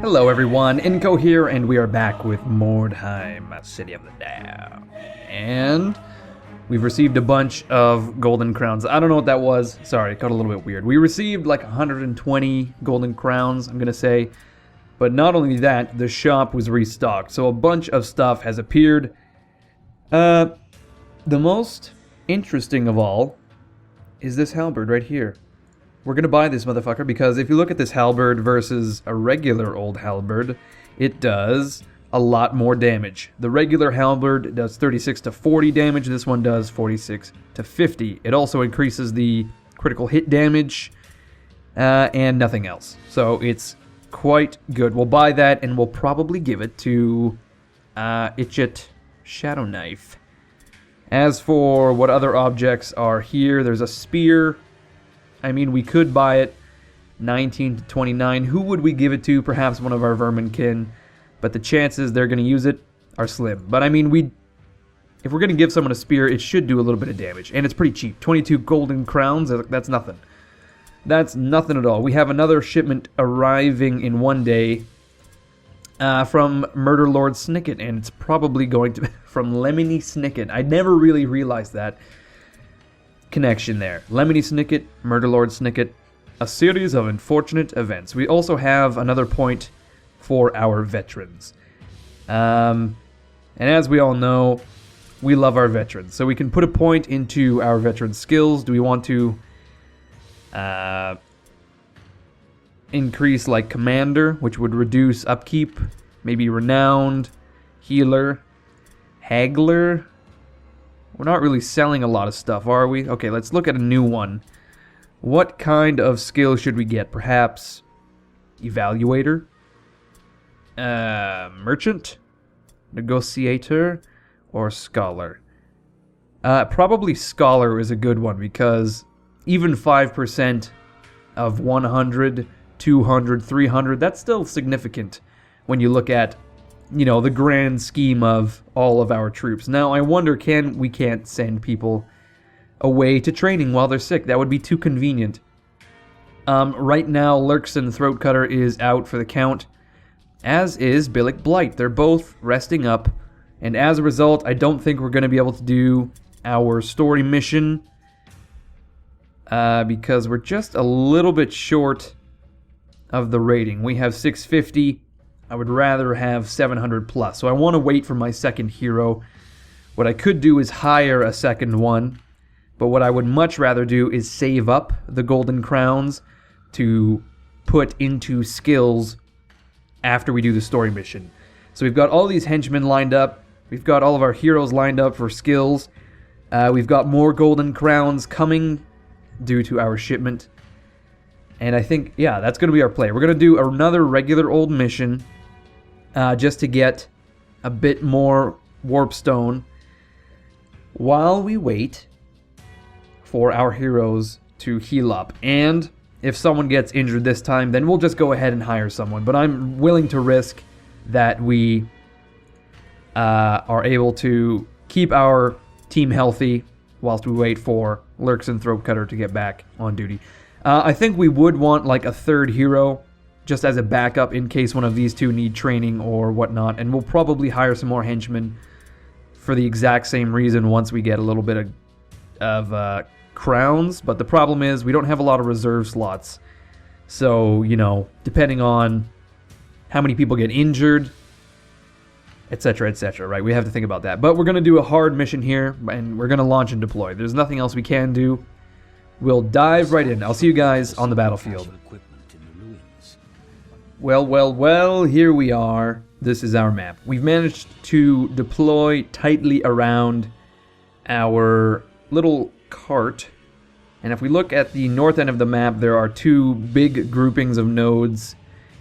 Hello everyone, Inco here, and we are back with Mordheim, City of the Damned. And we've received a bunch of golden crowns. I don't know what that was. Sorry, it got a little bit weird. We received like 120 golden crowns, I'm gonna say. But not only that, the shop was restocked, so a bunch of stuff has appeared. The most interesting of all is this halberd right here. We're gonna buy this motherfucker because if you look at this halberd versus a regular old halberd, it does a lot more damage. The regular halberd does 36 to 40 damage, this one does 46 to 50. It also increases the critical hit damage and nothing else. So it's quite good. We'll buy that and we'll probably give it to Itchit Shadow Knife. As for what other objects are here, there's a spear. I mean, we could buy it 19 to 29. Who would we give it to? Perhaps one of our vermin kin. But the chances they're going to use it are slim. But I mean, if we're going to give someone a spear, it should do a little bit of damage. And it's pretty cheap. 22 golden crowns, that's nothing. That's nothing at all. We have another shipment arriving in one day from Murder Lord Snicket. And it's probably going to be from Lemony Snicket. I never really realized that connection there. Lemony Snicket, Murder Lord Snicket, a series of unfortunate events. We also have another point for our veterans. And as we all know, we love our veterans. So we can put a point into our veteran skills. Do we want to increase like Commander, which would reduce upkeep? Maybe Renowned, Healer, Haggler. We're not really selling a lot of stuff, are we? Okay, let's look at a new one. What kind of skill should we get? Perhaps Evaluator? Merchant? Negotiator? Or Scholar? Probably Scholar is a good one because even 5% of 100, 200, 300, that's still significant when you look at, you know, the grand scheme of all of our troops. Now, I wonder, we can't send people away to training while they're sick. That would be too convenient. Right now, Lurkson Throatcutter is out for the count, as is Billick Blight. They're both resting up, and as a result, I don't think we're going to be able to do our story mission because we're just a little bit short of the rating. We have 650. I would rather have 700 plus. So I want to wait for my second hero. What I could do is hire a second one. But what I would much rather do is save up the golden crowns to put into skills after we do the story mission. So we've got all these henchmen lined up. We've got all of our heroes lined up for skills. We've got more golden crowns coming due to our shipment. And I think, yeah, that's going to be our play. We're going to do another regular old mission. Just to get a bit more Warpstone while we wait for our heroes to heal up. And if someone gets injured this time, then we'll just go ahead and hire someone. But I'm willing to risk that we are able to keep our team healthy whilst we wait for Lurkson Throatcutter to get back on duty. I think we would want like a third hero just as a backup in case one of these two need training or whatnot. And we'll probably hire some more henchmen for the exact same reason once we get a little bit of crowns. But the problem is we don't have a lot of reserve slots. So, you know, depending on how many people get injured, etc., right? We have to think about that. But we're going to do a hard mission here, and we're going to launch and deploy. There's nothing else we can do. We'll dive right in. I'll see you guys on the battlefield. Well, here we are. This is our map. We've managed to deploy tightly around our little cart. And if we look at the north end of the map, there are two big groupings of nodes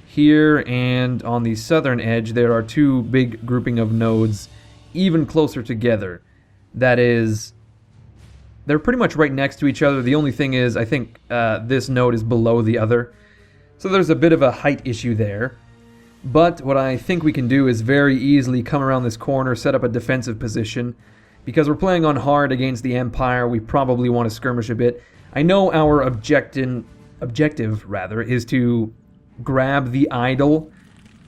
here, and on the southern edge, there are two big grouping of nodes even closer together. That is, they're pretty much right next to each other. The only thing is, I think this node is below the other. So there's a bit of a height issue there. But what I think we can do is very easily come around this corner, set up a defensive position. Because we're playing on hard against the Empire, we probably want to skirmish a bit. I know our objective is to grab the idol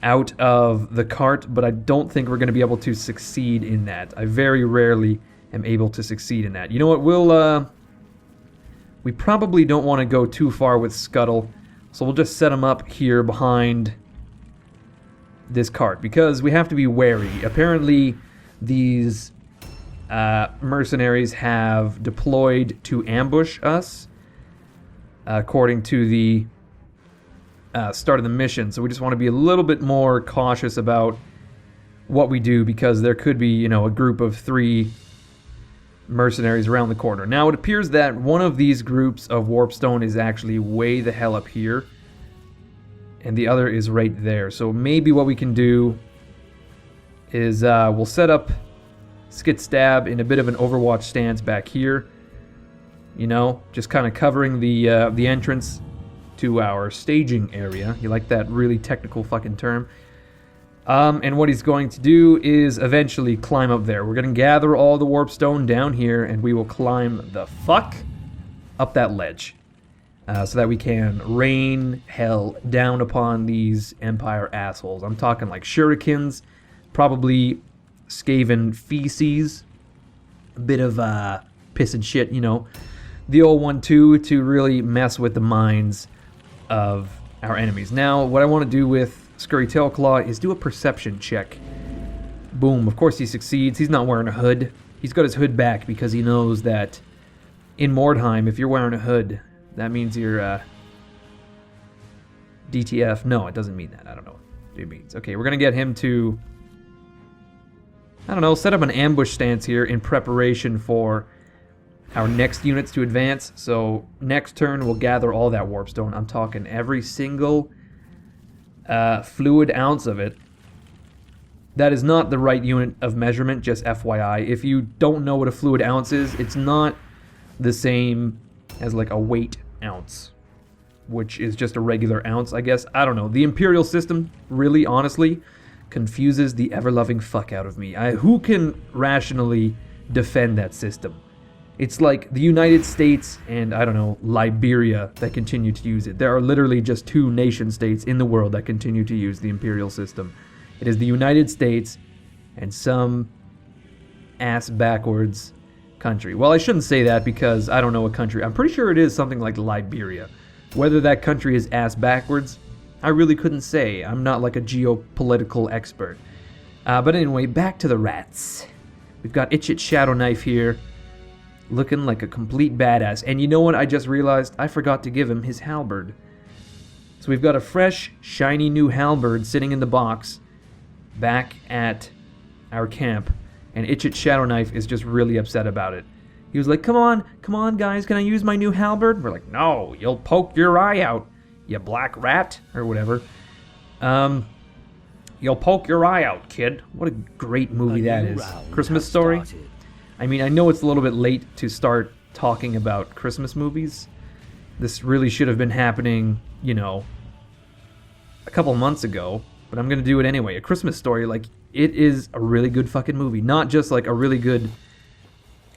out of the cart, but I don't think we're going to be able to succeed in that. I very rarely am able to succeed in that. You know what, we probably don't want to go too far with Scuttle, so we'll just set him up here behind this cart, because we have to be wary. Apparently, these mercenaries have deployed to ambush us, according to the start of the mission, so we just want to be a little bit more cautious about what we do, because there could be, you know, a group of 3 mercenaries around the corner. Now, it appears that one of these groups of Warpstone is actually way the hell up here, and the other is right there. So maybe what we can do is we'll set up Skit Stab in a bit of an Overwatch stance back here, you know, just kind of covering the entrance to our staging area. You like that really technical fucking term. And what he's going to do is eventually climb up there. We're going to gather all the Warpstone down here, and we will climb the fuck up that ledge. So that we can rain hell down upon these Empire assholes. I'm talking like shurikens, probably Skaven feces, a bit of piss and shit, you know. The old one too, to really mess with the minds of our enemies. Now, what I want to do with Scurry Tailclaw is do a perception check. Boom, of course he succeeds. He's not wearing a hood. He's got his hood back because he knows that in Mordheim, if you're wearing a hood, that means you're DTF. No, it doesn't mean that. I don't know what it means. Okay, we're going to get him to, I don't know, set up an ambush stance here in preparation for our next units to advance. So next turn, we'll gather all that Warpstone. I'm talking every single fluid ounce of it. That is not the right unit of measurement, just FYI. If you don't know what a fluid ounce is, it's not the same as like a weight ounce, which is just a regular ounce, I guess. I don't know. The Imperial system, really, honestly, confuses the ever-loving fuck out of me. Who can rationally defend that system? It's like the United States and, I don't know, Liberia that continue to use it. There are literally just 2 nation-states in the world that continue to use the Imperial system. It is the United States and some ass-backwards country. Well, I shouldn't say that because I don't know what country. I'm pretty sure it is something like Liberia. Whether that country is ass-backwards, I really couldn't say. I'm not like a geopolitical expert. But anyway, back to the rats. We've got Itchit Shadow Knife here, looking like a complete badass. And you know what? I just realized I forgot to give him his halberd. So we've got a fresh, shiny new halberd sitting in the box back at our camp. And Itchit Shadow Knife is just really upset about it. He was like, come on guys, can I use my new halberd? We're like, no, you'll poke your eye out, you black rat, or whatever. You'll poke your eye out, kid. What a great movie that is. Christmas Story. I mean, I know it's a little bit late to start talking about Christmas movies. This really should have been happening, you know, a couple months ago, but I'm going to do it anyway. A Christmas Story, like, it is a really good fucking movie. Not just like a really good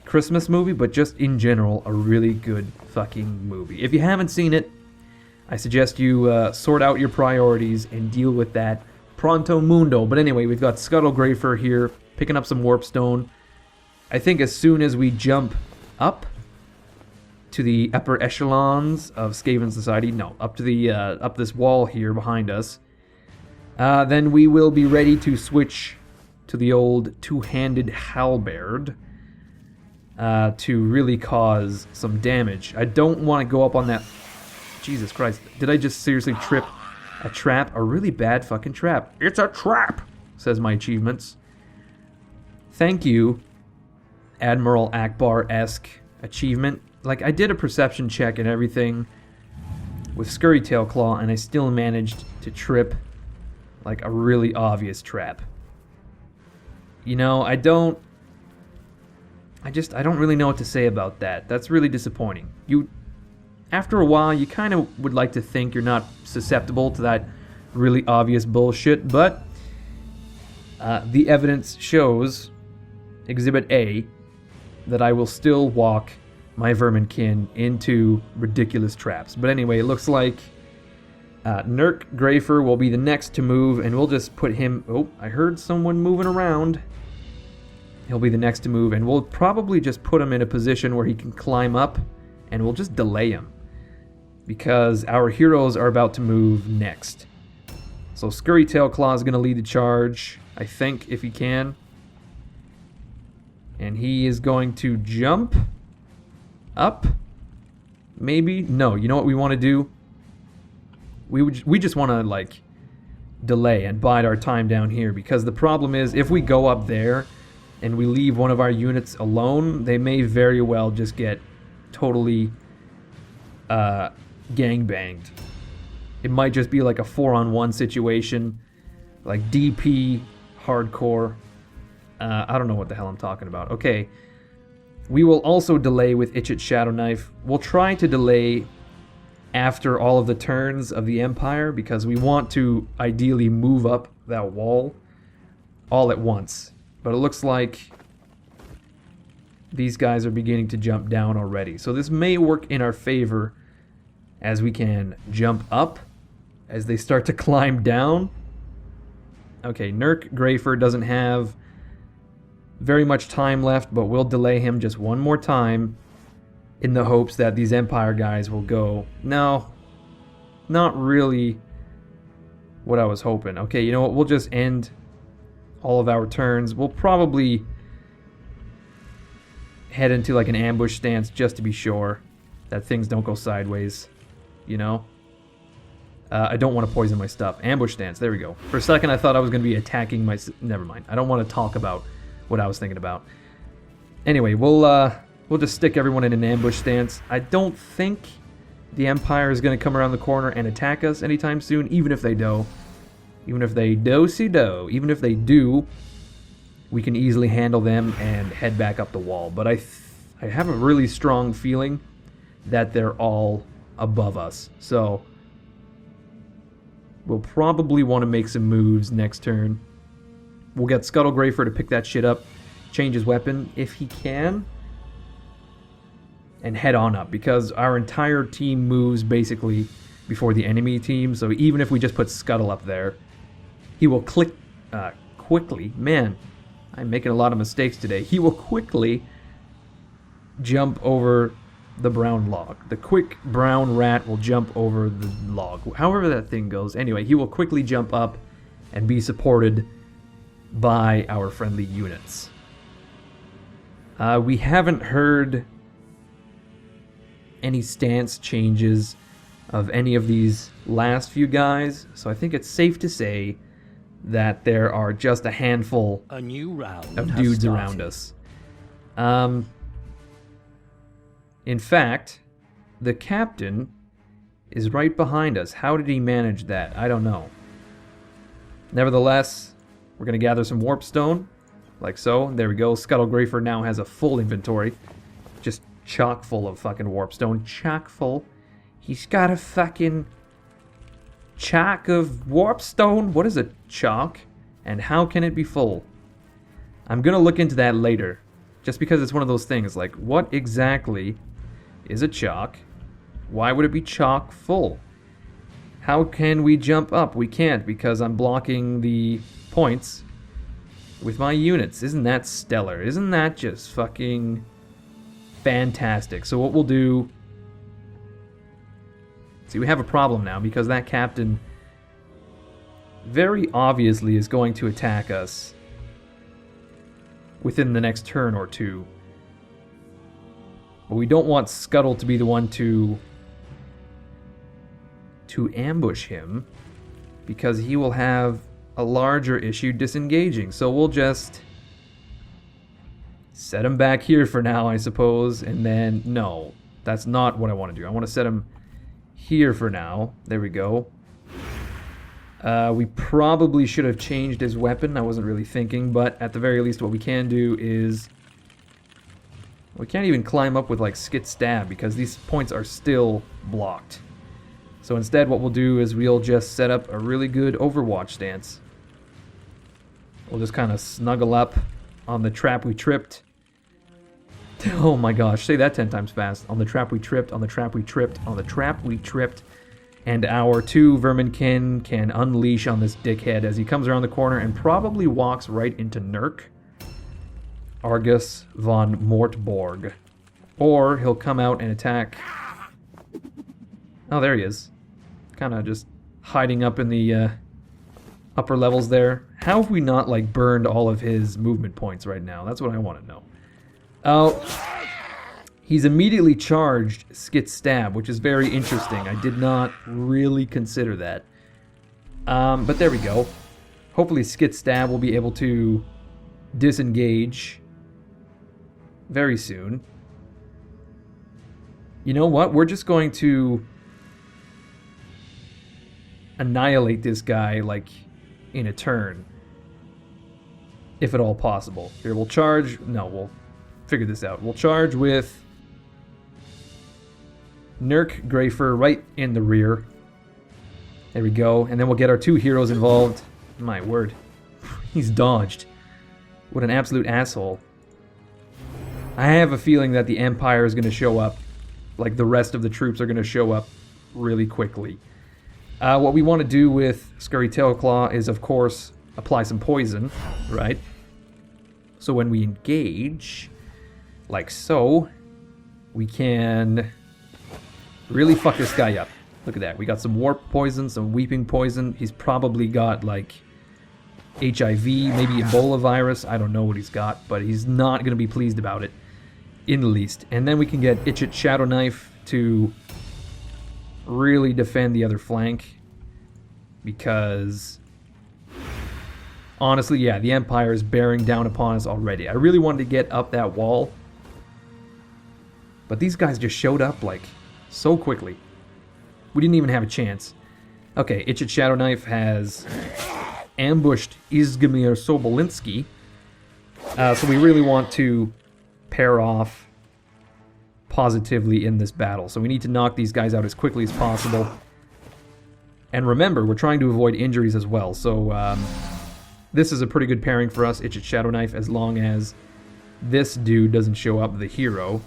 Christmas movie, but just in general, a really good fucking movie. If you haven't seen it, I suggest you sort out your priorities and deal with that pronto mundo. But anyway, we've got Scuttle Grafer here, picking up some Warpstone. I think as soon as we jump up to the upper echelons of Skaven society, no, up to the up this wall here behind us, then we will be ready to switch to the old two-handed halberd to really cause some damage. I don't want to go up on that. Jesus Christ, did I just seriously trip a trap? A really bad fucking trap. It's a trap, says my achievements. Thank you, Admiral Akbar-esque achievement. Like, I did a perception check and everything with Scurry Tailclaw, and I still managed to trip like a really obvious trap. You know, I don't really know what to say about that. That's really disappointing. After a while, you kind of would like to think you're not susceptible to that really obvious bullshit, but the evidence shows, Exhibit A, that I will still walk my verminkin into ridiculous traps. But anyway, it looks like Nurk Grafer will be the next to move, and we'll just put him... Oh, I heard someone moving around. He'll be the next to move, and we'll probably just put him in a position where he can climb up, and we'll just delay him. Because our heroes are about to move next. So Scurry Tailclaw is going to lead the charge, I think, if he can. And he is going to jump up. Maybe? No, you know what we want to do? We just want to, like, delay and bide our time down here. Because the problem is, if we go up there and we leave one of our units alone, they may very well just get totally gangbanged. It might just be like a 4-on-1 situation, like DP, hardcore. I don't know what the hell I'm talking about. Okay, we will also delay with Itchit Shadow Knife. We'll try to delay after all of the turns of the Empire, because we want to ideally move up that wall all at once. But it looks like these guys are beginning to jump down already. So this may work in our favor, as we can jump up as they start to climb down. Okay, Nurk Grafer doesn't have very much time left, but we'll delay him just one more time in the hopes that these Empire guys will go. No, not really what I was hoping. Okay, you know what? We'll just end all of our turns. We'll probably head into like an ambush stance just to be sure that things don't go sideways, you know? I don't want to poison my stuff. Ambush stance, there we go. For a second I thought I was going to be attacking my... Never mind. I don't want to talk about what I was thinking about. Anyway, we'll just stick everyone in an ambush stance. I don't think the Empire is going to come around the corner and attack us anytime soon, even if they do. Even if they do-si-do. Even if they do, we can easily handle them and head back up the wall. But I have a really strong feeling that they're all above us. So we'll probably want to make some moves next turn. We'll get Scuttle Grafer to pick that shit up, change his weapon if he can, and head on up, because our entire team moves basically before the enemy team. So even if we just put Scuttle up there, he will quickly... Man, I'm making a lot of mistakes today. He will quickly jump over the brown log. The quick brown rat will jump over the log. However that thing goes. Anyway, he will quickly jump up and be supported by our friendly units. We haven't heard any stance changes of any of these last few guys, so I think it's safe to say that there are just a handful of dudes around us. In fact, the captain is right behind us. How did he manage that? I don't know. Nevertheless, we're going to gather some Warpstone, like so. There we go. Scuttle Grafer now has a full inventory. Just chock full of fucking Warpstone. Chock full. He's got a fucking chock of Warpstone. What is a chock? And how can it be full? I'm going to look into that later. Just because it's one of those things. Like, what exactly is a chock? Why would it be chock full? How can we jump up? We can't, because I'm blocking the points with my units. Isn't that stellar? Isn't that just fucking fantastic? So what we'll do... See, we have a problem now, because that captain very obviously is going to attack us within the next turn or two. But we don't want Scuttle to be the one to ambush him, because he will have a larger issue disengaging. So we'll just set him back here for now, I suppose, and then... No, that's not what I want to do. I want to set him here for now. There we go. We probably should have changed his weapon. I wasn't really thinking, but at the very least what we can do is... We can't even climb up with like Skit Stab, because these points are still blocked. So instead what we'll do is we'll just set up a really good Overwatch stance. We'll just kind of snuggle up on the trap we tripped. Oh my gosh, say that 10 times fast. On the trap we tripped, on the trap we tripped, on the trap we tripped. And our 2 Verminkin can unleash on this dickhead as he comes around the corner and probably walks right into Nurk, Argus von Mortborg. Or he'll come out and attack... Oh, there he is. Kind of just hiding up in the upper levels there. How have we not, like, burned all of his movement points right now? That's what I want to know. Oh, he's immediately charged Skit Stab, which is very interesting. I did not really consider that. But there we go. Hopefully Skit Stab will be able to disengage very soon. You know what? We're just going to annihilate this guy, like, in a turn. If at all possible. Here, we'll charge... No, we'll figure this out. We'll charge with Nurk Grafer right in the rear. There we go. And then we'll get our 2 heroes involved. My word. He's dodged. What an absolute asshole. I have a feeling that the Empire is going to show up. Like, the rest of the troops are going to show up really quickly. What we want to do with Scurry Tailclaw is, of course, apply some poison, right? So when we engage, like so, we can really fuck this guy up. Look at that. We got some warp poison, some weeping poison. He's probably got, like, HIV, maybe Ebola virus. I don't know what he's got, but he's not going to be pleased about it in the least. And then we can get Itchit Shadow Knife to really defend the other flank, because honestly, yeah, the Empire is bearing down upon us already. I really wanted to get up that wall, but these guys just showed up like so quickly. We didn't even have a chance. Okay, Itchit Shadow Knife has ambushed Izgimir Sobolinski, so we really want to pair off positively in this battle. So we need to knock these guys out as quickly as possible. And remember, we're trying to avoid injuries as well. So this is a pretty good pairing for us, Itchit Shadow Knife, as long as this dude doesn't show up, the hero.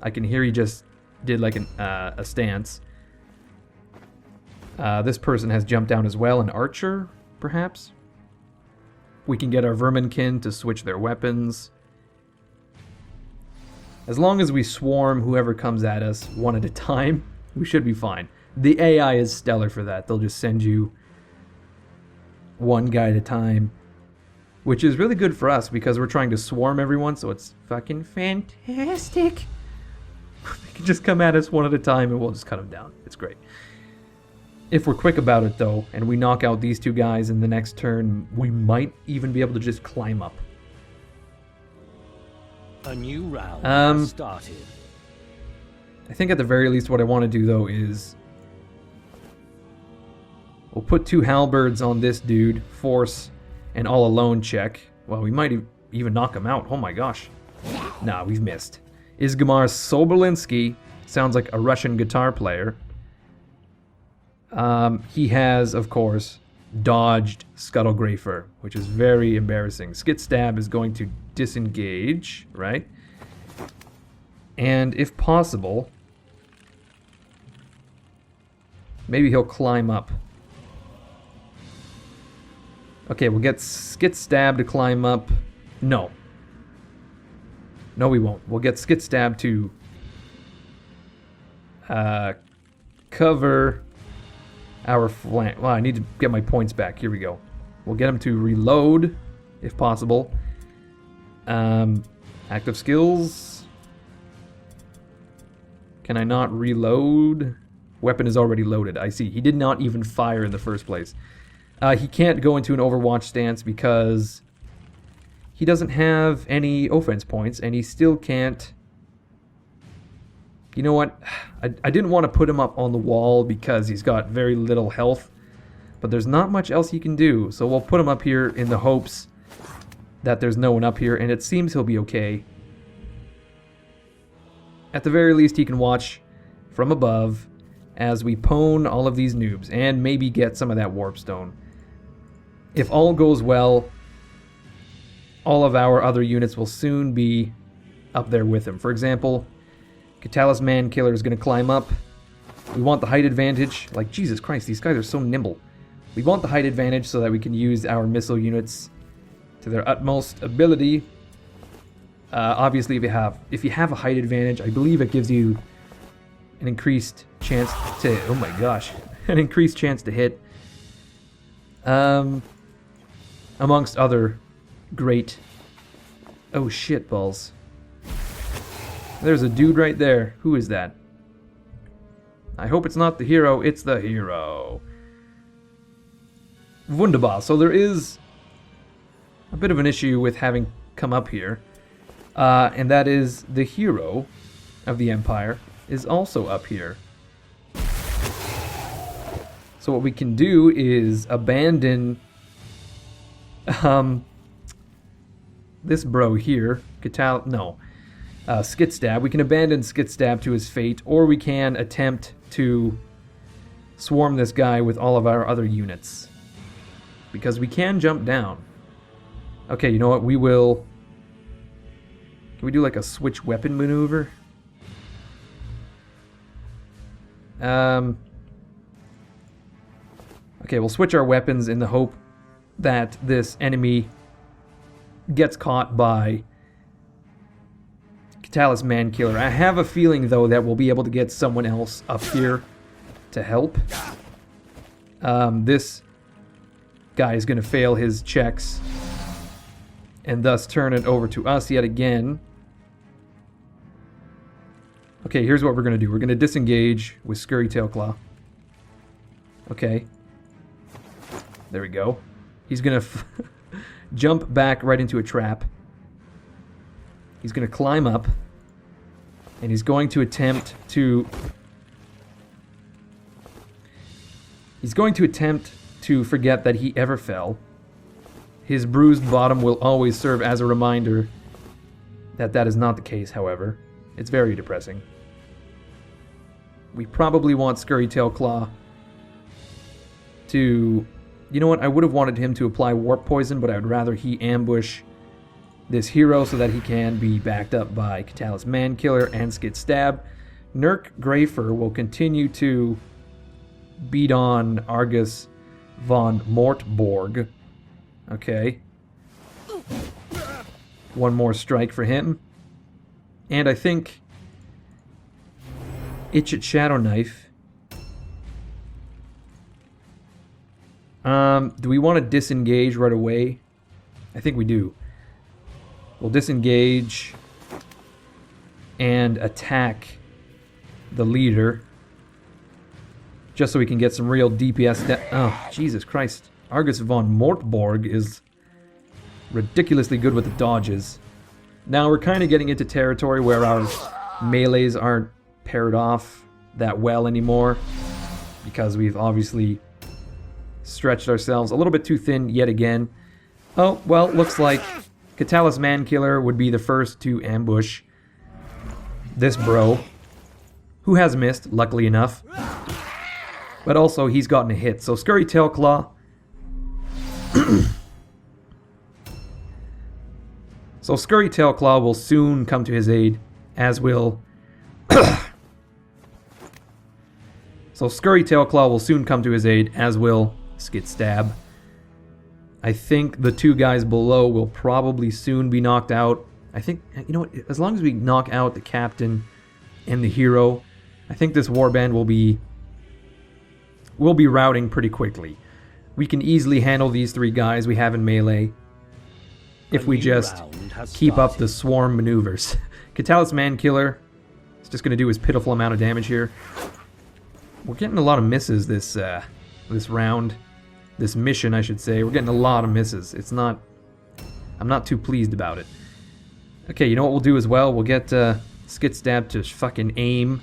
I can hear he just did like a stance. This person has jumped down as well, an archer, perhaps? We can get our Verminkin to switch their weapons. As long as we swarm whoever comes at us one at a time, we should be fine. The AI is stellar for that. They'll just send you one guy at a time, which is really good for us because we're trying to swarm everyone, so it's fucking fantastic. They can just come at us one at a time and we'll just cut them down. It's great. If we're quick about it, though, and we knock out these 2 guys in the next turn, we might even be able to just climb up. A new round has started. I think at the very least what I want to do, though, is we'll put 2 halberds on this dude, force an all-alone check. Well, we might even knock him out. Oh my gosh. Nah, we've missed. Izgimar Sobolinski sounds like a Russian guitar player. He has, of course, dodged Scuttlegrafer, which is very embarrassing. Skit Stab is going to disengage, right? And if possible, maybe he'll climb up. Okay, we'll get Skit Stab to climb up. No. No, we won't. We'll get Skit Stab to cover our flank. Well, I need to get my points back. Here we go. We'll get him to reload, if possible. Active skills. Can I not reload? Weapon is already loaded. I see. He did not even fire in the first place. He can't go into an Overwatch stance because he doesn't have any offense points, and he still can't... You know what? I didn't want to put him up on the wall because he's got very little health, but there's not much else he can do, so we'll put him up here in the hopes that there's no one up here, and it seems he'll be okay. At the very least, he can watch from above as we pwn all of these noobs, and maybe get some of that Warpstone. If all goes well, all of our other units will soon be up there with him. For example, Catalyst Man Killer is going to climb up. We want the height advantage. Like, Jesus Christ, these guys are so nimble. We want the height advantage so that we can use our missile units to their utmost ability. Obviously, if you have a height advantage, I believe it gives you an increased chance to... Oh my gosh. An increased chance to hit. Amongst other great... Oh shit balls. There's a dude right there. Who is that? I hope it's not the hero. It's the hero. Wunderbar. So there is a bit of an issue with having come up here. And that is the hero of the Empire is also up here. So what we can do is abandon this bro here. Skitstab. We can abandon Skitstab to his fate, or we can attempt to swarm this guy with all of our other units. Because we can jump down. Okay, you know what? We will... Can we do like a switch weapon maneuver? Okay, we'll switch our weapons in the hope that this enemy gets caught by Catalyst Mankiller. I have a feeling, though, that we'll be able to get someone else up here to help. This guy is going to fail his checks and thus turn it over to us yet again. Okay, here's what we're going to do. We're going to disengage with Scurry Tailclaw. Okay. There we go. He's going to jump back right into a trap. He's going to climb up. And he's going to attempt to... He's going to attempt to forget that he ever fell. His bruised bottom will always serve as a reminder that that is not the case, however. It's very depressing. We probably want Scurry Tailclaw to... You know what? I would have wanted him to apply Warp Poison, but I would rather he ambush this hero so that he can be backed up by Catalyst Mankiller and Skitstab. Nurk Grafer will continue to beat on Argus von Mortborg. Okay. One more strike for him. And I think Itchet Shadow Knife. Do we want to disengage right away? I think we do. We'll disengage and attack the leader. Just so we can get some real DPS. Oh, Jesus Christ. Argus von Mortborg is ridiculously good with the dodges. Now we're kind of getting into territory where our melees aren't paired off that well anymore. Because we've obviously stretched ourselves a little bit too thin yet again. Oh, well, looks like Catalyst Mankiller would be the first to ambush this bro, who has missed, luckily enough. But also, he's gotten a hit. So, Scurry Tailclaw. So, Scurry Tailclaw will soon come to his aid, as will... So, Scurry Tailclaw will soon come to his aid, as will Skitstab. I think the two guys below will probably soon be knocked out. I think, you know what, as long as we knock out the captain and the hero, I think this warband will be routing pretty quickly. We can easily handle these three guys we have in melee if we just keep up the swarm maneuvers. Catalyst Mankiller is just going to do his pitiful amount of damage here. We're getting a lot of misses this round. This mission, I should say. We're getting a lot of misses. It's not... I'm not too pleased about it. Okay, you know what we'll do as well? We'll get Skitstab to fucking aim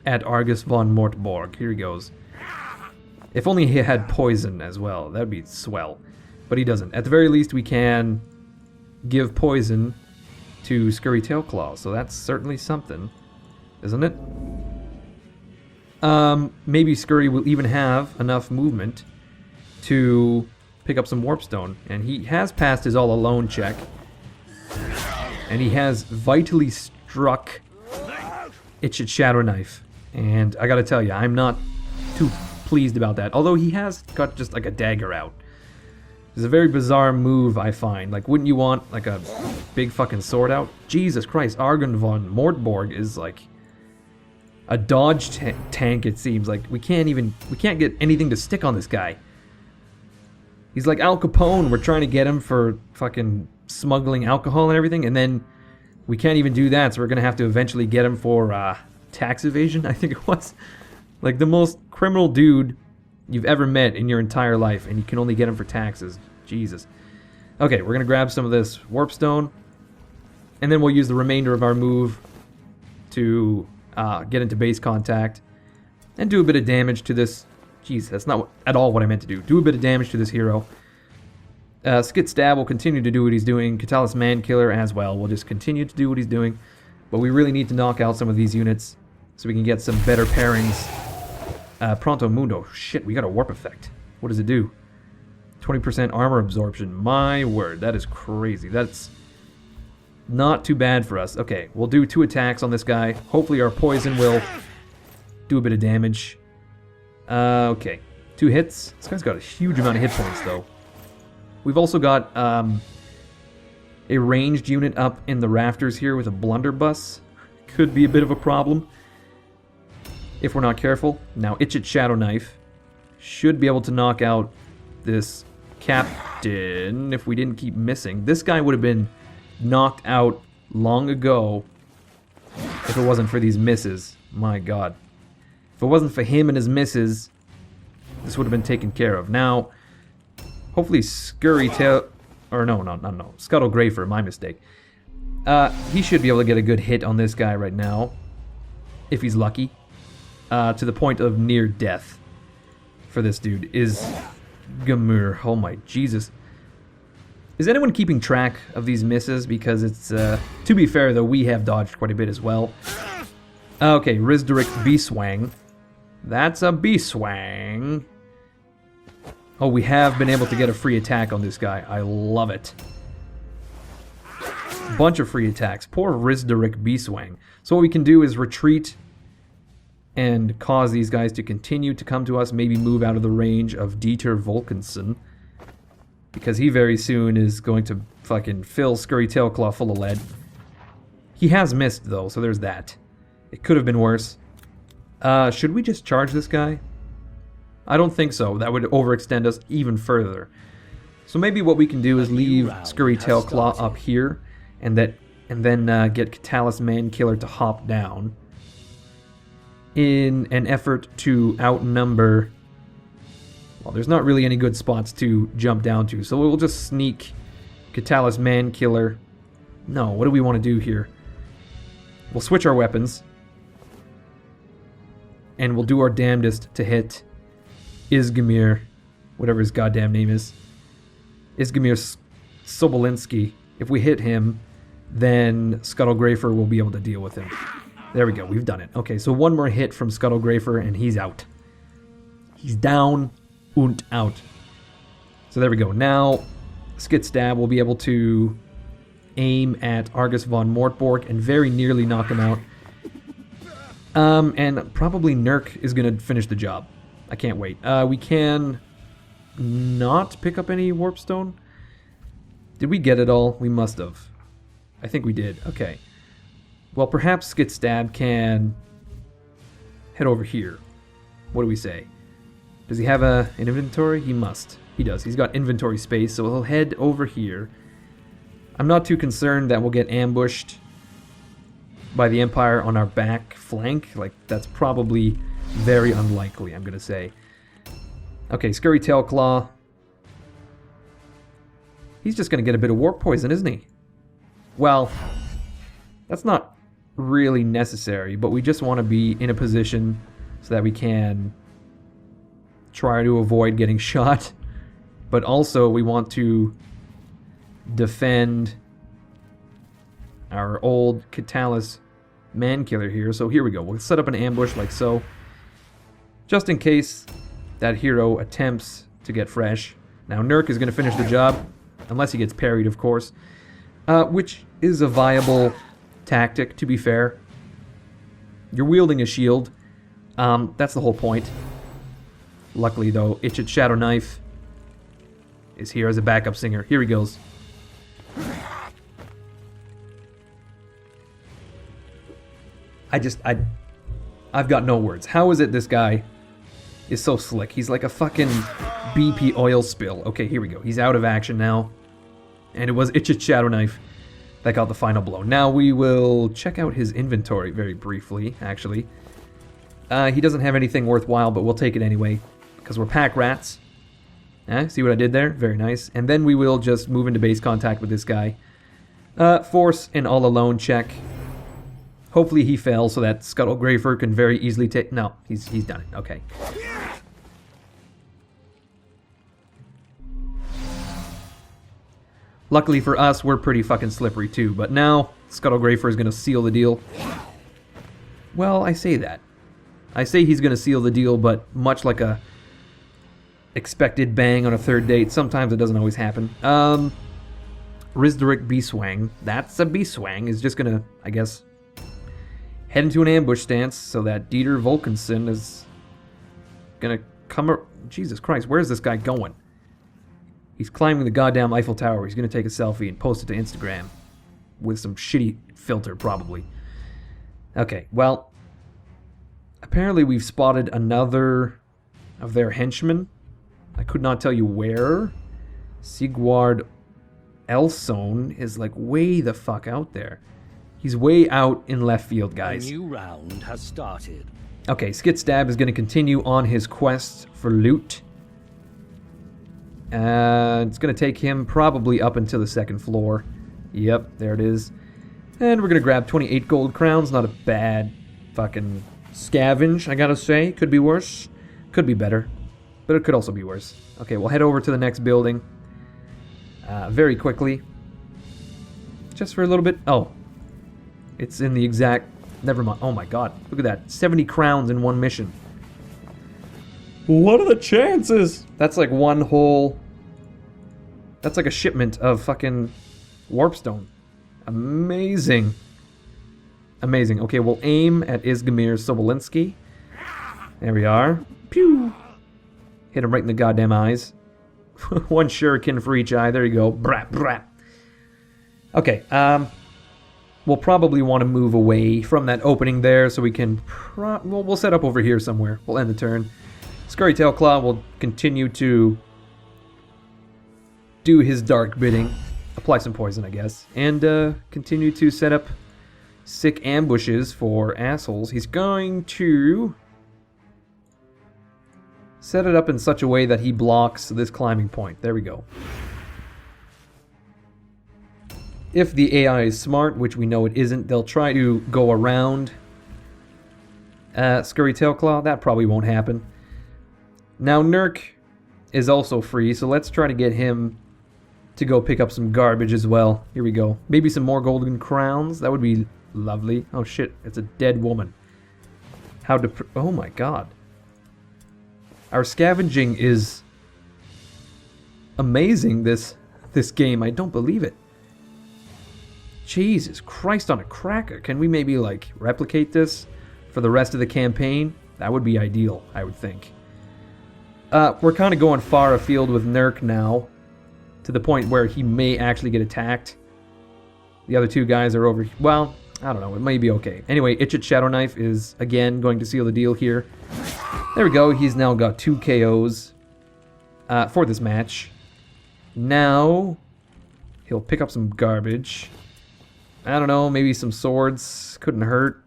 at Argus von Mortborg. Here he goes. If only he had poison as well. That'd be swell. But he doesn't. At the very least, we can give poison to Scurry Tailclaw. So that's certainly something, isn't it? Maybe Scurry will even have enough movement to pick up some Warpstone. And he has passed his all alone check. And he has vitally struck Itchet Shadow Knife. And I gotta tell you, I'm not too pleased about that. Although he has got just like a dagger out. It's a very bizarre move, I find. Like, wouldn't you want like a big fucking sword out? Jesus Christ, Argon von Mordborg is like a dodge tank, it seems. Like, we can't get anything to stick on this guy. He's like Al Capone. We're trying to get him for fucking smuggling alcohol and everything, and then we can't even do that, so we're gonna have to eventually get him for tax evasion, I think it was. Like, the most criminal dude you've ever met in your entire life, and you can only get him for taxes. Jesus. Okay, we're gonna grab some of this Warpstone, and then we'll use the remainder of our move to get into base contact and do a bit of damage to this. Jeez, that's not at all what I meant to do. Do a bit of damage to this hero. Skit Stab will continue to do what he's doing. Catalyst Mankiller as well will just continue to do what he's doing. But we really need to knock out some of these units so we can get some better pairings. Pronto Mundo. Shit, we got a warp effect. What does it do? 20% armor absorption. My word, that is crazy. That's not too bad for us. Okay, we'll do 2 attacks on this guy. Hopefully our poison will do a bit of damage. Okay. 2 hits. This guy's got a huge amount of hit points, though. We've also got a ranged unit up in the rafters here with a blunderbuss. Could be a bit of a problem if we're not careful. Now, Itchit Shadow Knife should be able to knock out this captain if we didn't keep missing. This guy would have been knocked out long ago if it wasn't for these misses. My god. If it wasn't for him and his misses, this would have been taken care of. Now, hopefully Scurrytail... Or no. Scuttle Grafer, my mistake. He should be able to get a good hit on this guy right now, if he's lucky. To the point of near death for this dude is Gamur. Oh my Jesus. Is anyone keeping track of these misses? Because it's, to be fair though, we have dodged quite a bit as well. Okay, Rizderic Beeswang. That's a Beeswang. Oh, we have been able to get a free attack on this guy. I love it. Bunch of free attacks. Poor Rizderic Beeswang. So what we can do is retreat and cause these guys to continue to come to us, maybe move out of the range of Dieter Volkenson, because he very soon is going to fucking fill Scurry Tailclaw full of lead. He has missed, though, so there's that. It could have been worse. Should we just charge this guy? I don't think so. That would overextend us even further. So maybe what we can do is leave Scurry Tailclaw up here, and then get Catalyst Mankiller to hop down in an effort to outnumber... Well, there's not really any good spots to jump down to, so we'll just sneak Catalyst Mankiller. No, what do we want to do here? We'll switch our weapons, and we'll do our damnedest to hit Izgamir, whatever his goddamn name is. Izgamir Sobolinski. If we hit him, then Scuttle Grafer will be able to deal with him. There we go, we've done it. Okay, so one more hit from Scuttle Grafer, and he's out. He's down and out. So there we go. Now, Skit Stab will be able to aim at Argus von Mortborg and very nearly knock him out. And probably Nurk is going to finish the job. I can't wait. We can not pick up any Warpstone. Did we get it all? We must have. I think we did. Okay. Well, perhaps Skit Stab can head over here. What do we say? Does he have an inventory? He must. He does. He's got inventory space, so he'll head over here. I'm not too concerned that we'll get ambushed by the Empire on our back flank. Like, that's probably very unlikely, I'm going to say. Okay, Scurry Tailclaw. He's just going to get a bit of warp poison, isn't he? Well, that's not really necessary, but we just want to be in a position so that we can try to avoid getting shot. But also, we want to defend our old Catalyst Mankiller here. So here we go. We'll set up an ambush like so, just in case that hero attempts to get fresh. Now, Nurk is going to finish the job, unless he gets parried, of course, which is a viable tactic, to be fair. You're wielding a shield. That's the whole point. Luckily, though, Itchit Shadow Knife is here as a backup singer. Here he goes. I've got no words. How is it this guy is so slick? He's like a fucking BP oil spill. Okay, here we go. He's out of action now. And it was Itchit Shadow Knife that got the final blow. Now we will check out his inventory very briefly, actually. He doesn't have anything worthwhile, but we'll take it anyway, because we're pack rats. See what I did there? Very nice. And then we will just move into base contact with this guy. Force an all-alone check. Hopefully he fails so that Scuttlegrafer can very easily take... No, he's done it. Okay. Luckily for us, we're pretty fucking slippery too. But now, Scuttlegrafer is going to seal the deal. Well, I say that. I say he's going to seal the deal, but much like a expected bang on a third date, sometimes it doesn't always happen. Rizderic Beeswang, that's a Beeswang, is just going to, I guess, head into an ambush stance so that Dieter Volkenson is going to come... Jesus Christ, where's this guy going? He's climbing the goddamn Eiffel Tower. He's going to take a selfie and post it to Instagram with some shitty filter, probably. Okay, well... Apparently we've spotted another of their henchmen. I could not tell you where. Sigward Elson is like way the fuck out there. He's way out in left field, guys. A new round has started. Okay, Skitstab is going to continue on his quest for loot. It's going to take him probably up until the second floor. Yep, there it is. And we're going to grab 28 gold crowns. Not a bad fucking... scavenge, I gotta say. Could be worse. Could be better. But it could also be worse. Okay, we'll head over to the next building. Very quickly. Just for a little bit. Oh. It's in the exact... Never mind. Oh my god. Look at that. 70 crowns in one mission. What are the chances? That's like one whole... That's like a shipment of fucking Warpstone. Amazing. Amazing. Okay, we'll aim at Izgamir Sobolinski. There we are. Pew! Hit him right in the goddamn eyes. One shuriken for each eye. There you go. Brat, brat. Okay, we'll probably want to move away from that opening there so we can... we'll set up over here somewhere. We'll end the turn. Scurry Tailclaw will continue to do his dark bidding. Apply some poison, I guess. And continue to set up... sick ambushes for assholes. He's going to set it up in such a way that he blocks this climbing point. There we go. If the AI is smart, which we know it isn't, they'll try to go around Scurry Tailclaw. That probably won't happen. Now Nurk is also free, so let's try to get him to go pick up some garbage as well. Here we go. Maybe some more golden crowns. That would be lovely. Oh shit, it's a dead woman. How oh my god. Our scavenging is amazing this game. I don't believe it. Jesus Christ on a cracker. Can we maybe like replicate this for the rest of the campaign? That would be ideal, I would think. We're kind of going far afield with Nurk now, to the point where he may actually get attacked. The other two guys are over... Well, I don't know. It may be okay. Anyway, Itchit Shadow Knife is, again, going to seal the deal here. There we go. He's now got 2 KOs for this match. Now, he'll pick up some garbage. I don't know. Maybe some swords. Couldn't hurt.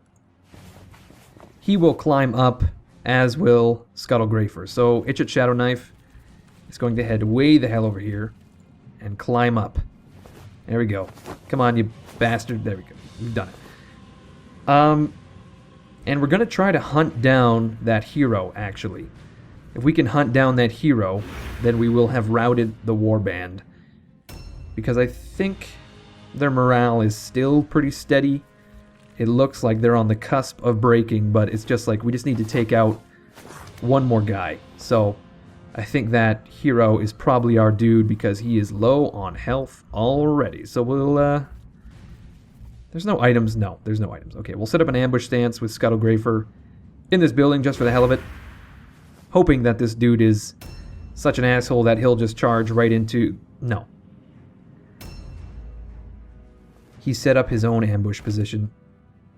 He will climb up, as will Scuttlegrafer. So, Itchit Shadow Knife is going to head way the hell over here and climb up. There we go. Come on, you bastard. There we go. We've done it. And we're going to try to hunt down that hero, actually. If we can hunt down that hero, then we will have routed the warband. Because I think their morale is still pretty steady. It looks like they're on the cusp of breaking, but it's just like we just need to take out one more guy. So I think that hero is probably our dude because he is low on health already. So we'll... There's no items. No, there's no items. Okay, we'll set up an ambush stance with Scuttlegrafer in this building just for the hell of it, hoping that this dude is such an asshole that he'll just charge right into... No. He set up his own ambush position.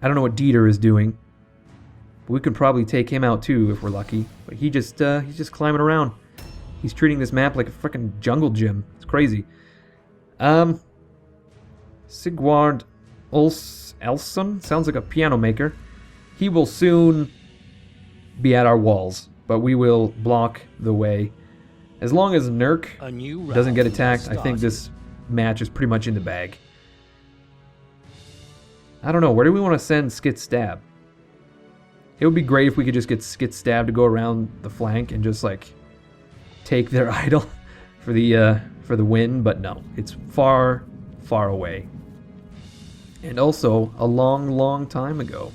I don't know what Dieter is doing. But we could probably take him out too if we're lucky. But he's just climbing around. He's treating this map like a freaking jungle gym. It's crazy. Sigvard Elson sounds like a piano maker. He will soon be at our walls, but we will block the way. As long as Nurk doesn't get attacked, I think this match is pretty much in the bag. I don't know, where do we want to send Skit Stab? It would be great if we could just get Skit Stab to go around the flank and just like take their idol for the win, but no, it's far, far away. And also a long, long time ago.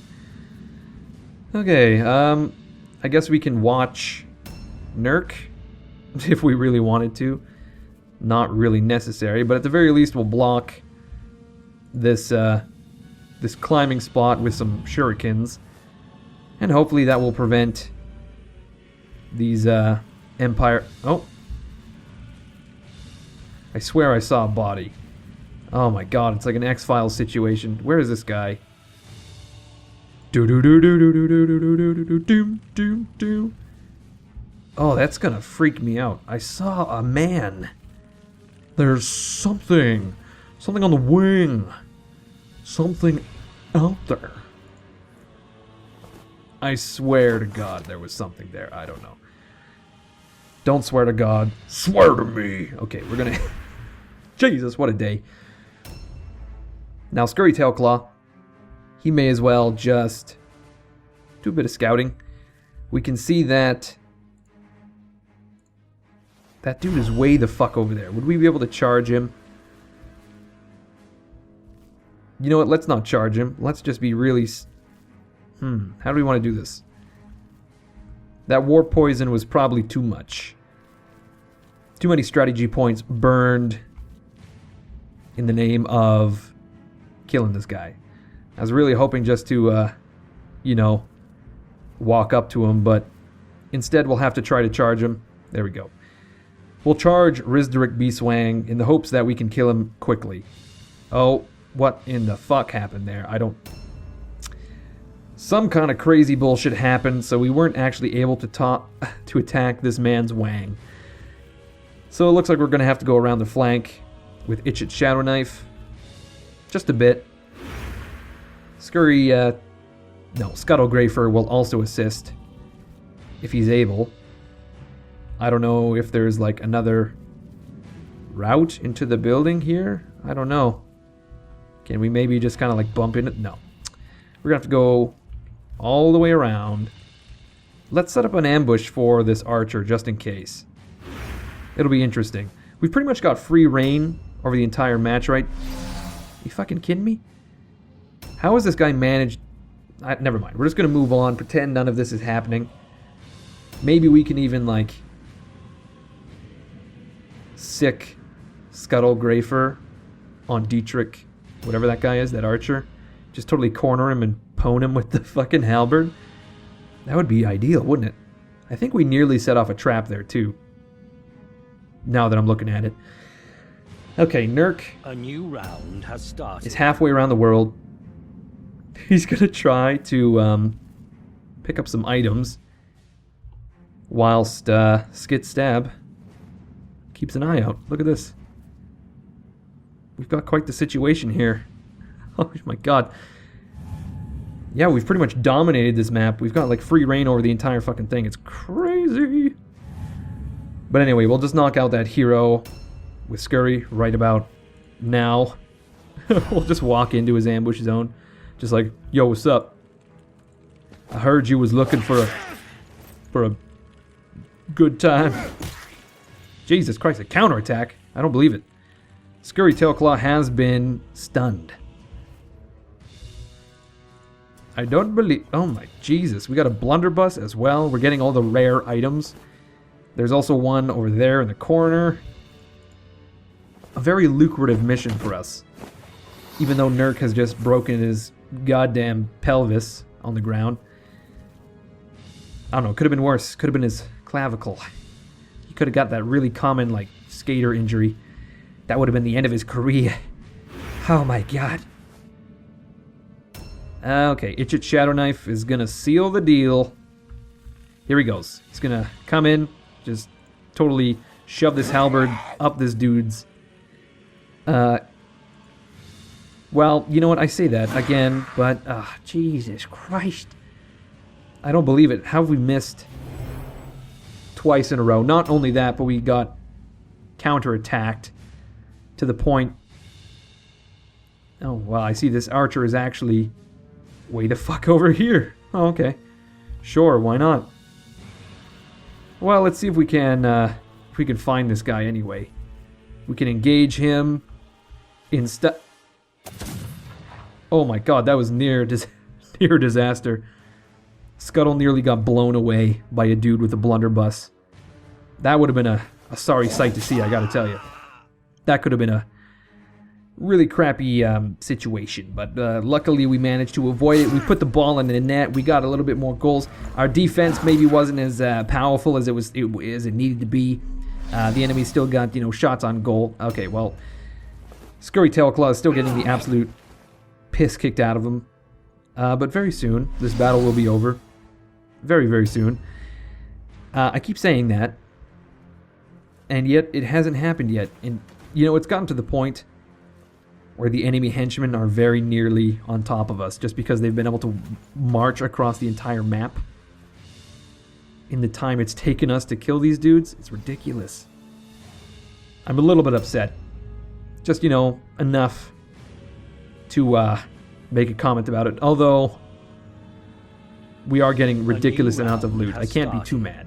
Okay, I guess we can watch Nurk if we really wanted to. Not really necessary, but at the very least we'll block this this climbing spot with some shurikens, and hopefully that will prevent these Empire... Oh! I swear I saw a body. Oh my god, it's like an X-Files situation. Where is this guy? Oh, that's gonna freak me out. I saw a man. There's something on the wing. Something out there. I swear to God there was something there. I don't know. Don't swear to God. Swear to me. Okay, we're gonna... Jesus, what a day. Now, Scurry Tailclaw, he may as well just do a bit of scouting. We can see that that dude is way the fuck over there. Would we be able to charge him? You know what? Let's not charge him. Let's just be really... How do we want to do this? That warp poison was probably too much. Too many strategy points burned in the name of killing this guy. I was really hoping just to, you know, walk up to him, but instead we'll have to try to charge him. There we go. We'll charge Rizderic Beastwang in the hopes that we can kill him quickly. Oh, what in the fuck happened there? I don't... Some kind of crazy bullshit happened, so we weren't actually able to attack this man's Wang. So it looks like we're going to have to go around the flank with Itchit Shadow Knife. Just a bit. Scurry, no, Scuttlegrafer will also assist if he's able. I don't know if there's like another route into the building here. I don't know. Can we maybe just kind of like bump in it? No. We're going to have to go all the way around. Let's set up an ambush for this archer just in case. It'll be interesting. We've pretty much got free reign over the entire match, right? You fucking kidding me? How has this guy managed... never mind. We're just going to move on, pretend none of this is happening. Maybe we can even, like... sick Scuttlegrafer on Dietrich, whatever that guy is, that archer. Just totally corner him and pwn him with the fucking halberd. That would be ideal, wouldn't it? I think we nearly set off a trap there, too. Now that I'm looking at it. Okay, Nurk. A new round has started. Is halfway around the world. He's gonna try to pick up some items whilst Skit Stab keeps an eye out. Look at this. We've got quite the situation here. Oh my god. Yeah, we've pretty much dominated this map. We've got like free reign over the entire fucking thing. It's crazy. But anyway, we'll just knock out that hero with Scurry right about now. We'll just walk into his ambush zone. Just like, yo, what's up? I heard you was looking for a good time. Jesus Christ, a counterattack? I don't believe it. Scurry Tailclaw has been stunned. I don't believe... Oh my Jesus. We got a blunderbuss as well. We're getting all the rare items. There's also one over there in the corner. A very lucrative mission for us. Even though Nurk has just broken his goddamn pelvis on the ground. I don't know, could have been worse. Could have been his clavicle. He could have got that really common, like, skater injury. That would have been the end of his career. Oh my god. Okay, Itchit Shadow Knife is gonna seal the deal. Here he goes. He's gonna come in, just totally shove this halberd up this dude's. Well, you know what? I say that again, but Jesus Christ. I don't believe it. How have we missed twice in a row? Not only that, but we got counterattacked to the point. Oh, well, I see this archer is actually way the fuck over here. Oh, okay. Sure, why not? Well, let's see if we can find this guy anyway. We can engage him instead. Oh my god, that was near disaster. Scuttle nearly got blown away by a dude with a blunderbuss. That would have been a sorry sight to see, I gotta tell you. That could have been a really crappy situation, but luckily we managed to avoid it. We put the ball in the net. We got a little bit more goals. Our defense maybe wasn't as powerful as it needed to be. The enemy still got, you know, shots on goal. Okay, well, Scurry Tailclaw is still getting the absolute piss kicked out of him. But very soon, this battle will be over. Very, very soon. I keep saying that, and yet it hasn't happened yet. And, you know, it's gotten to the point where the enemy henchmen are very nearly on top of us just because they've been able to march across the entire map in the time it's taken us to kill these dudes. It's ridiculous. I'm a little bit upset. Just, you know, enough to make a comment about it. Although we are getting ridiculous amounts of loot. I can't be too mad.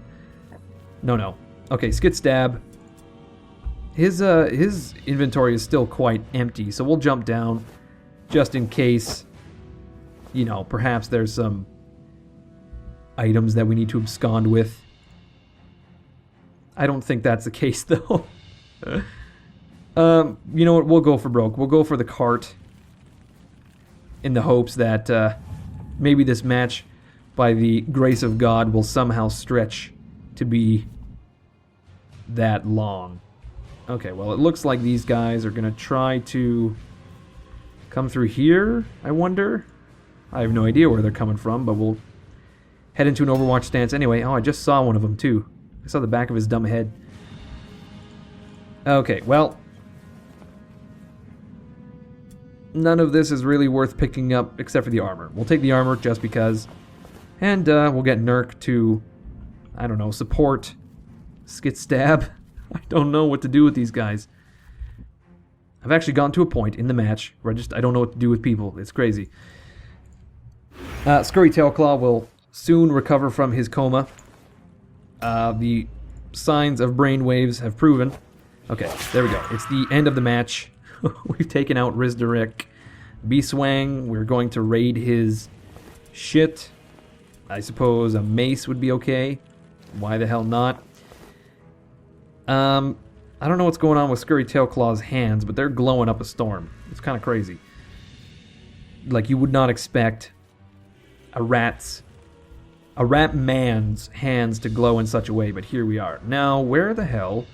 No. Okay, Skit Stab. His inventory is still quite empty, so we'll jump down just in case, you know, perhaps there's some items that we need to abscond with. I don't think that's the case, though. You know what? We'll go for broke. We'll go for the cart in the hopes that maybe this match, by the grace of God, will somehow stretch to be that long. Okay, well, it looks like these guys are going to try to come through here, I wonder. I have no idea where they're coming from, but we'll head into an Overwatch stance anyway. Oh, I just saw one of them, too. I saw the back of his dumb head. Okay, well, none of this is really worth picking up except for the armor. We'll take the armor just because, and we'll get Nurk to, I don't know, support Skit Stab. I don't know what to do with these guys. I've actually gotten to a point in the match where I don't know what to do with people. It's crazy. Scurry Tailclaw will soon recover from his coma. The signs of brainwaves have proven. Okay, there we go. It's the end of the match. We've taken out Rizdarik. Beeswang, we're going to raid his shit. I suppose a mace would be okay. Why the hell not? I don't know what's going on with Scurry Tailclaw's hands, but they're glowing up a storm. It's kind of crazy. Like, you would not expect a rat man's hands to glow in such a way, but here we are. Now, where the hell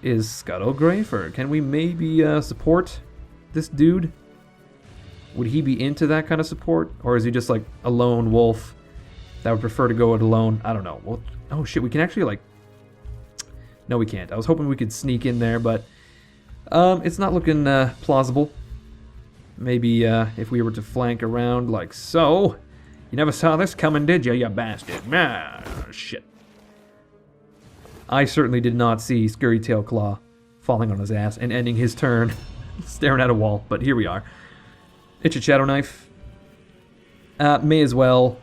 is Scuttle Grafer? Can we maybe support this dude? Would he be into that kind of support? Or is he just like a lone wolf that would prefer to go it alone? I don't know. Well, oh shit, we can actually like... No, we can't. I was hoping we could sneak in there, but it's not looking plausible. Maybe if we were to flank around like so. You never saw this coming, did you, you bastard? Ah, shit. I certainly did not see Scurry Tailclaw falling on his ass and ending his turn staring at a wall, but here we are. Itch a Shadow Knife. May as well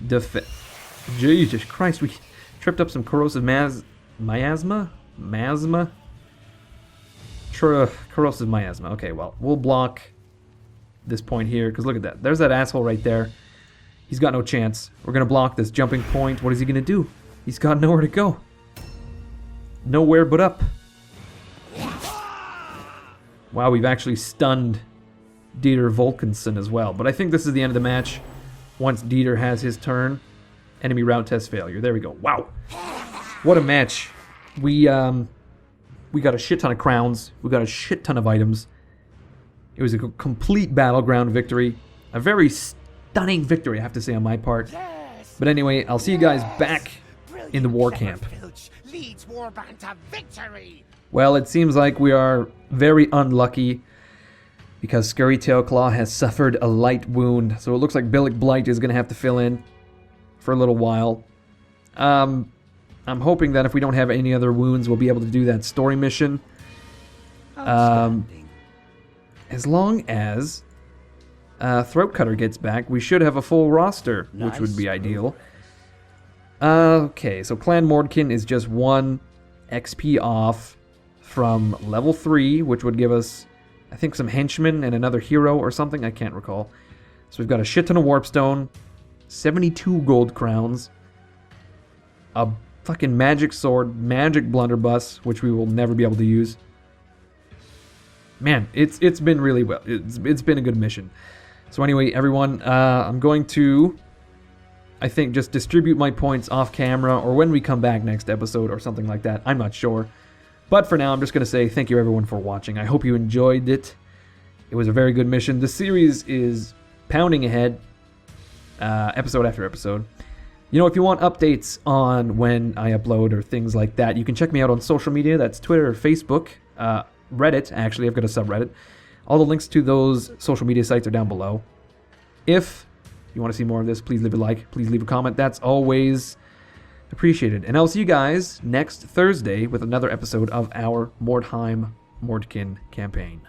Jesus Christ, we tripped up some corrosive miasma? Corrosive miasma. Okay, well, we'll block this point here, because look at that. There's that asshole right there. He's got no chance. We're going to block this jumping point. What is he going to do? He's got nowhere to go. Nowhere but up. Wow, we've actually stunned Dieter Volkinson as well. But I think this is the end of the match. Once Dieter has his turn, Enemy route test failure. There we go. Wow. What a match. We got a shit ton of crowns. We got a shit ton of items. It was a complete battleground victory. A very stunning victory, I have to say, on my part. But anyway, I'll see you guys back in the war camp. Well, it seems like we are very unlucky because Scurry Tailclaw has suffered a light wound. So it looks like Billick Blight is going to have to fill in for a little while. I'm hoping that if we don't have any other wounds, we'll be able to do that story mission. As long as Throat Cutter gets back, we should have a full roster, which would be ideal. Okay, so Clan Mordkin is just 1 XP off from level 3, which would give us, I think, some henchmen and another hero or something. I can't recall. So we've got a shit ton of Warpstone, 72 gold crowns, a fucking magic sword, magic blunderbuss, which we will never be able to use. Man, it's been really well. It's been a good mission. So anyway, everyone, I'm going to, I think, just distribute my points off camera or when we come back next episode or something like that. I'm not sure. But for now, I'm just going to say thank you, everyone, for watching. I hope you enjoyed it. It was a very good mission. The series is pounding ahead, episode after episode. You know, if you want updates on when I upload or things like that, you can check me out on social media. That's Twitter, Facebook, Reddit. Actually, I've got a subreddit. All the links to those social media sites are down below. If you want to see more of this, please leave a like. Please leave a comment. That's always appreciated. And I'll see you guys next Thursday with another episode of our Mordheim Mordkin campaign.